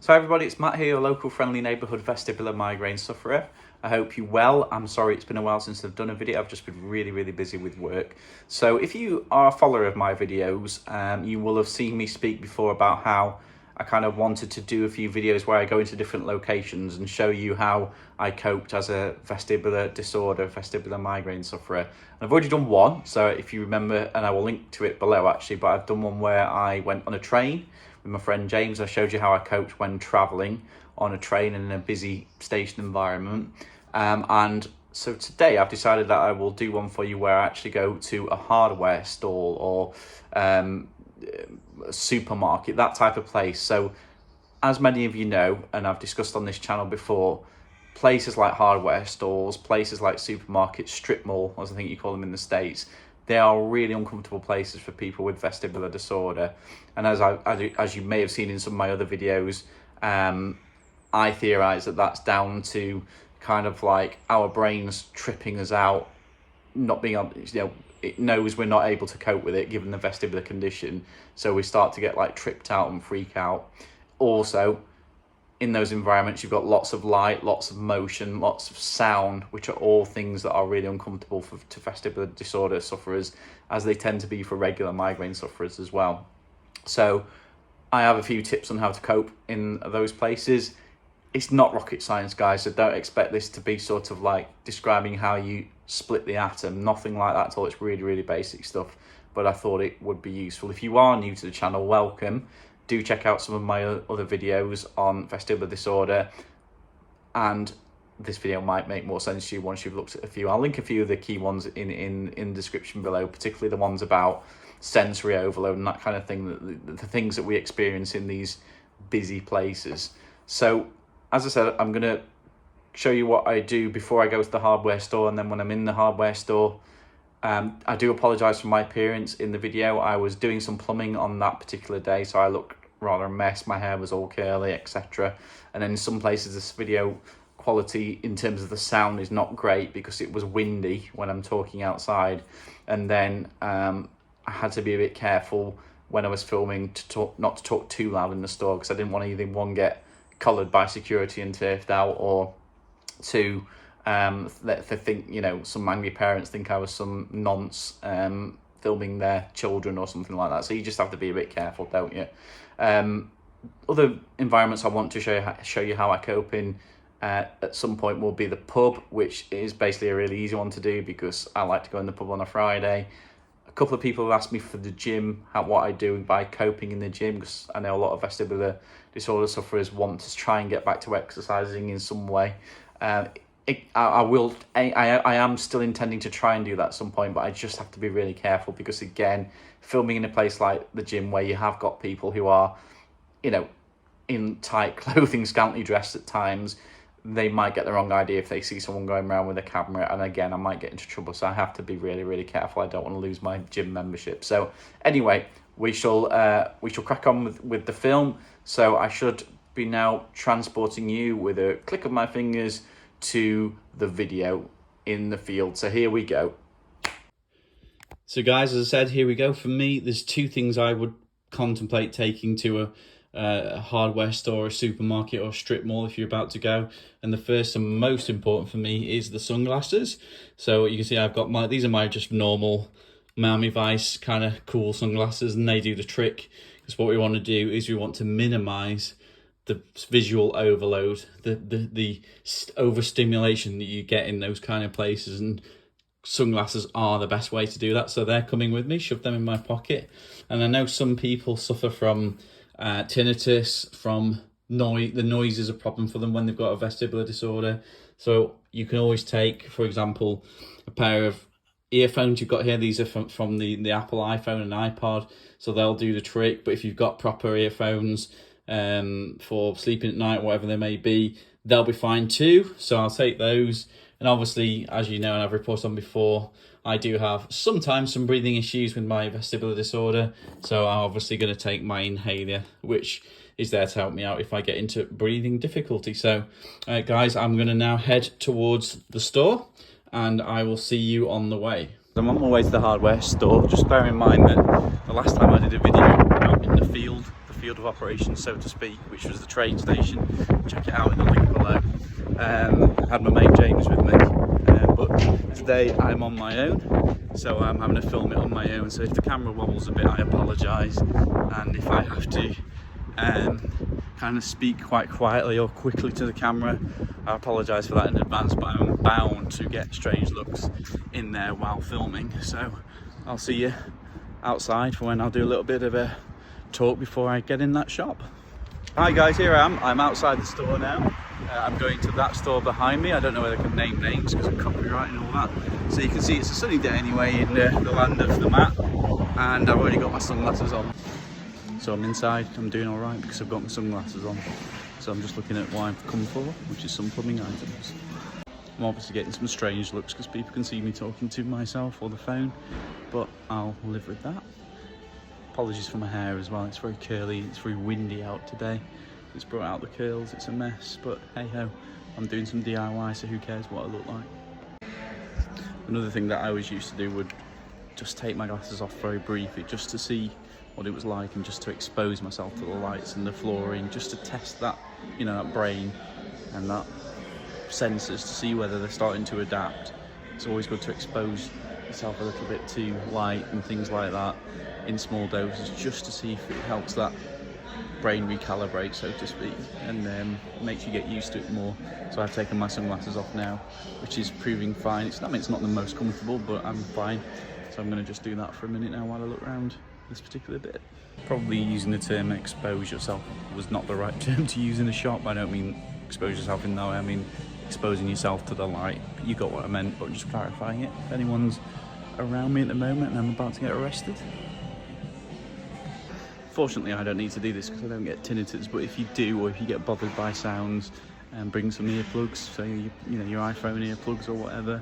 So everybody, it's Matt here, your local friendly neighbourhood vestibular migraine sufferer. I hope you're well. I'm sorry it's been a while since I've done a video. I've just been really busy with work. So if you are a follower of my videos, you will have seen me speak before about how I kind of wanted to do a few videos where I go into different locations and show you how I coped as a vestibular disorder, vestibular migraine sufferer. And I've already done one, so if you remember, and I will link to it below actually, but I've done one where I went on a train with my friend James. I showed you how I coped when travelling on a train in a busy station environment. And so today I've decided that I will do one for you where I actually go to a hardware stall or a supermarket, that type of place. So as many of you know, and I've discussed on this channel before, places like hardware stores, places like supermarkets, strip mall, as I think you call them in the States, they are really uncomfortable places for people with vestibular disorder. And as you may have seen in some of my other videos, I theorise that that's down to kind of like our brains tripping us out, not being able, it knows we're not able to cope with it given the vestibular condition. So we start to get like tripped out and freak out. Also, in those environments, you've got lots of light, lots of motion, lots of sound, which are all things that are really uncomfortable to vestibular disorder sufferers, as they tend to be for regular migraine sufferers as well. So I have a few tips on how to cope in those places. It's not rocket science, guys, so don't expect this to be sort of like describing how you split the atom. Nothing like that at all. It's really basic stuff, but I thought it would be useful. If you are new to the channel, welcome. Do check out some of my other videos on vestibular disorder, and this video might make more sense to you once you've looked at a few. I'll link a few of the key ones in the description below, particularly the ones about sensory overload and that kind of thing, the things that we experience in these busy places. So as I said, I'm going to show you what I do before I go to the hardware store, and then when I'm in the hardware store. I do apologise for my appearance in the video. I was doing some plumbing on that particular day, so I looked rather a mess. My hair was all curly, etc. And then in some places this video quality in terms of the sound is not great because it was windy when I'm talking outside. And then I had to be a bit careful when I was filming not to talk too loud in the store, because I didn't want either one get collared by security and turfed out, or two, they think, some angry parents think I was some nonce filming their children or something like that. So you just have to be a bit careful, don't you? Other environments I want to show you how I cope in at some point will be the pub, which is basically a really easy one to do because I like to go in the pub on a Friday. A couple of people have asked me for the gym, what I do by coping in the gym, because I know a lot of vestibular disorder sufferers want to try and get back to exercising in some way. I am still intending to try and do that at some point, but I just have to be really careful because, again, filming in a place like the gym where you have got people who are, in tight clothing, scantily dressed at times, they might get the wrong idea if they see someone going around with a camera, and again, I might get into trouble. So I have to be really careful. I don't want to lose my gym membership. So anyway, we shall crack on with the film. So I should be now transporting you with a click of my fingers to the video in the field. So here we go. So guys, as I said, here we go. For me, there's two things I would contemplate taking to a hardware store, a supermarket or strip mall if you're about to go. And the first and most important for me is the sunglasses. So you can see I've got these are my just normal Miami Vice kind of cool sunglasses, and they do the trick, because what we want to do is we want to minimize the visual overload, the overstimulation that you get in those kind of places, and sunglasses are the best way to do that. So they're coming with me, shove them in my pocket. And I know some people suffer from tinnitus, from noise. The noise is a problem for them when they've got a vestibular disorder. So you can always take, for example, a pair of earphones you've got here. These are from the Apple iPhone and iPod, so they'll do the trick. But if you've got proper earphones for sleeping at night, whatever they may be, they'll be fine too. So I'll take those. And obviously, as you know, and I've reported on before, I do have sometimes some breathing issues with my vestibular disorder. So I'm obviously going to take my inhaler, which is there to help me out if I get into breathing difficulty. So guys, I'm going to now head towards the store, and I will see you on the way. I'm on my way to the hardware store. Just bear in mind that the last time I did a video out in the field field of operations, so to speak, which was the train station. Check it out in the link below. I had my mate James with me, but today I'm on my own, so I'm having to film it on my own. So if the camera wobbles a bit, I apologise, and if I have to kind of speak quite quietly or quickly to the camera, I apologise for that in advance, but I'm bound to get strange looks in there while filming. So I'll see you outside for when I'll do a little bit of a talk before I get in that shop. Hi guys, here I am. I'm outside the store now. I'm going to that store behind me. I don't know whether I can name names because of copyright and all that. So you can see it's a sunny day anyway in the land of the map, and I've already got my sunglasses on. So I'm inside, I'm doing alright because I've got my sunglasses on. So I'm just looking at what I've come for, which is some plumbing items. I'm obviously getting some strange looks because people can see me talking to myself or the phone, but I'll live with that. Apologies for my hair as well, it's very curly, it's very windy out today. It's brought out the curls, it's a mess, but hey ho, I'm doing some DIY, so who cares what I look like. Another thing that I always used to do would just take my glasses off very briefly, just to see what it was like and just to expose myself to the lights and the flooring, just to test that, you know, that brain and that senses to see whether they're starting to adapt. It's always good to expose yourself a little bit to light and things like that in small doses, just to see if it helps that brain recalibrate, so to speak, and makes you get used to it more. So I've taken my sunglasses off now, which is proving fine. I mean, it's not the most comfortable, but I'm fine. So I'm going to just do that for a minute now while I look around this particular bit. Probably using the term expose yourself was not the right term to use in a shop. I don't mean expose yourself in that way, I mean exposing yourself to the light. You got what I meant, but just clarifying it. If anyone's around me at the moment and I'm about to get arrested. Fortunately, I don't need to do this because I don't get tinnitus, but if you do, or if you get bothered by sounds, bring some earplugs, so you know, your iPhone earplugs or whatever.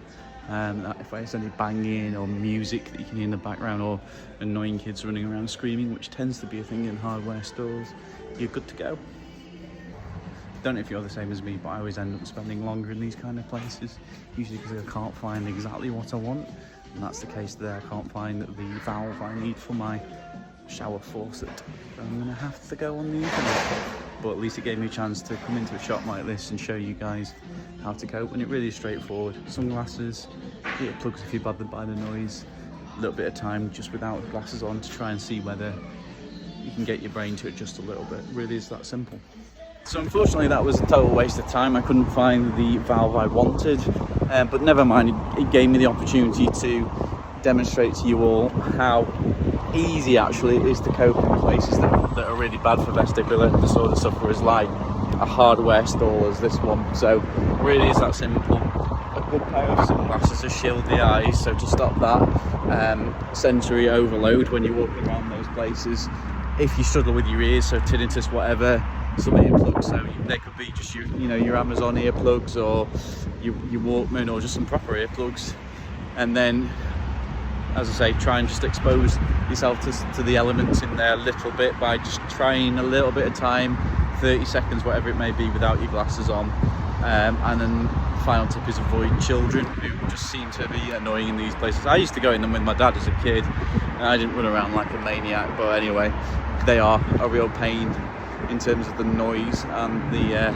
If there's any banging or music that you can hear in the background, or annoying kids running around screaming, which tends to be a thing in hardware stores, you're good to go. Don't know if you're the same as me, but I always end up spending longer in these kind of places, usually because I can't find exactly what I want, and that's the case there. I can't find the valve I need for my shower faucet. I'm gonna have to go on the internet, but at least it gave me a chance to come into a shop like this and show you guys how to cope, and it really is straightforward. Sunglasses, earplugs if you're bothered by the noise, a little bit of time just without the glasses on to try and see whether you can get your brain to adjust a little bit. It really is that simple. So unfortunately that was a total waste of time. I couldn't find the valve I wanted, but never mind, it gave me the opportunity to demonstrate to you all how easy actually it is to cope in places that are really bad for vestibular disorder sufferers, like a hardware store as this one. So really is that simple. A good pair of sunglasses to shield the eyes, so to stop that sensory overload when you're walking around those places. If you struggle with your ears, so tinnitus, whatever, some earplugs, so they could be just your Amazon earplugs or your Walkman, or just some proper earplugs. And then, as I say, try and just expose yourself to the elements in there a little bit by just trying a little bit of time, 30 seconds, whatever it may be, without your glasses on. And then the final tip is avoid children who just seem to be annoying in these places. I used to go in them with my dad as a kid, and I didn't run around like a maniac, but anyway, they are a real pain in terms of the noise and the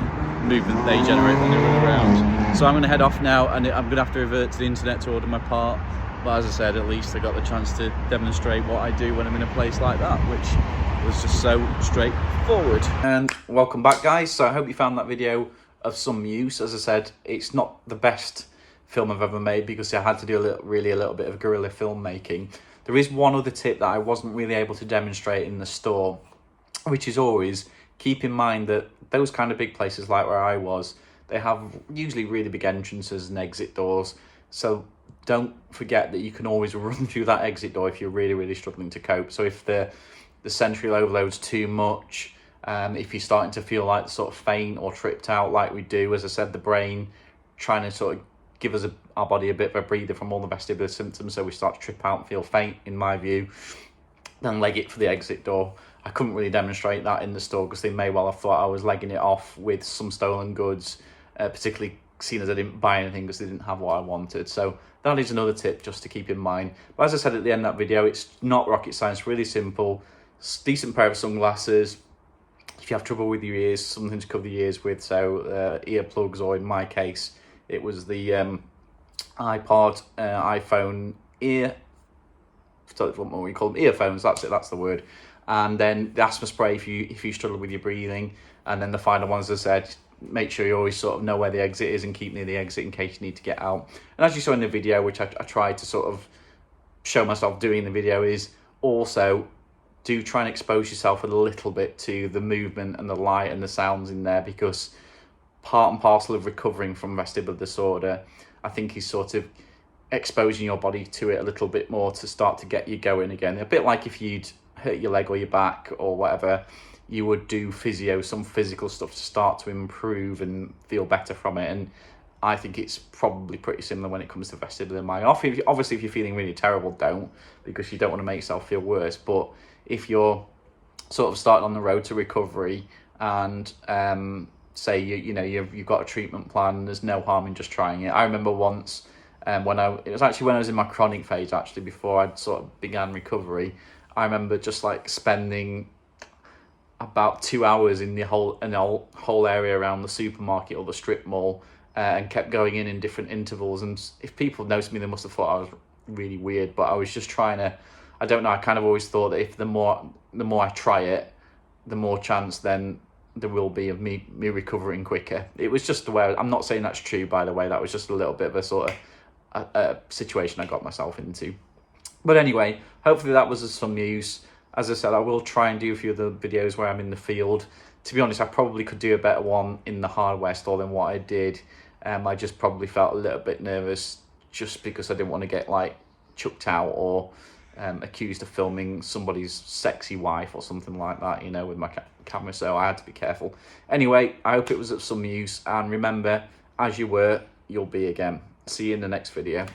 movement they generate when they run around. So I'm going to head off now, and I'm going to have to revert to the internet to order my part. But as I said, at least I got the chance to demonstrate what I do when I'm in a place like that, which was just so straightforward. And welcome back, guys. So I hope you found that video of some use. As I said, it's not the best film I've ever made because I had to do a little bit of guerrilla filmmaking. There is one other tip that I wasn't really able to demonstrate in the store, which is always keep in mind that those kind of big places like where I was, they have usually really big entrances and exit doors. So don't forget that you can always run through that exit door if you're really struggling to cope. So if the sensory overload's too much, if you're starting to feel like sort of faint or tripped out like we do, as I said, the brain trying to sort of give us our body a bit of a breather from all the vestibular symptoms, so we start to trip out and feel faint, in my view, then leg it for the exit door. I couldn't really demonstrate that in the store because they may well have thought I was legging it off with some stolen goods, particularly seeing as I didn't buy anything because they didn't have what I wanted. So that is another tip just to keep in mind. But as I said at the end of that video, it's not rocket science, really simple. Decent pair of sunglasses, if you have trouble with your ears, something to cover the ears with, so earplugs, or in my case, it was the iPod, iPhone what we call them, earphones, that's it, that's the word. And then the asthma spray if you struggle with your breathing. And then the final ones, as I said, make sure you always sort of know where the exit is and keep near the exit in case you need to get out. And as you saw in the video, which I tried to sort of show myself doing in the video, is also do try and expose yourself a little bit to the movement and the light and the sounds in there, because part and parcel of recovering from vestibular disorder, I think, is sort of exposing your body to it a little bit more to start to get you going again. A bit like if you'd hurt your leg or your back or whatever, you would do physio, some physical stuff to start to improve and feel better from it. And I think it's probably pretty similar when it comes to vestibular migraine. Obviously, if you're feeling really terrible, don't, because you don't want to make yourself feel worse. But if you're sort of starting on the road to recovery and say you've got a treatment plan, there's no harm in just trying it. I remember once it was actually when I was in my chronic phase, actually before I sort of began recovery. I remember just like spending about 2 hours in the whole area around the supermarket or the strip mall, and kept going in different intervals. And if people noticed me, they must have thought I was really weird, but I was just trying to, I don't know, I kind of always thought that if the more I try it, the more chance then there will be of me recovering quicker. It was just the way, I'm not saying that's true, by the way, that was just a little bit of a sort of a situation I got myself into. But anyway, hopefully that was of some use. As I said, I will try and do a few of the videos where I'm in the field. To be honest, I probably could do a better one in the hardware store than what I did. I just probably felt a little bit nervous just because I didn't want to get like chucked out or accused of filming somebody's sexy wife or something like that, with my camera, so I had to be careful. Anyway, I hope it was of some use, and remember, as you were, you'll be again. See you in the next video.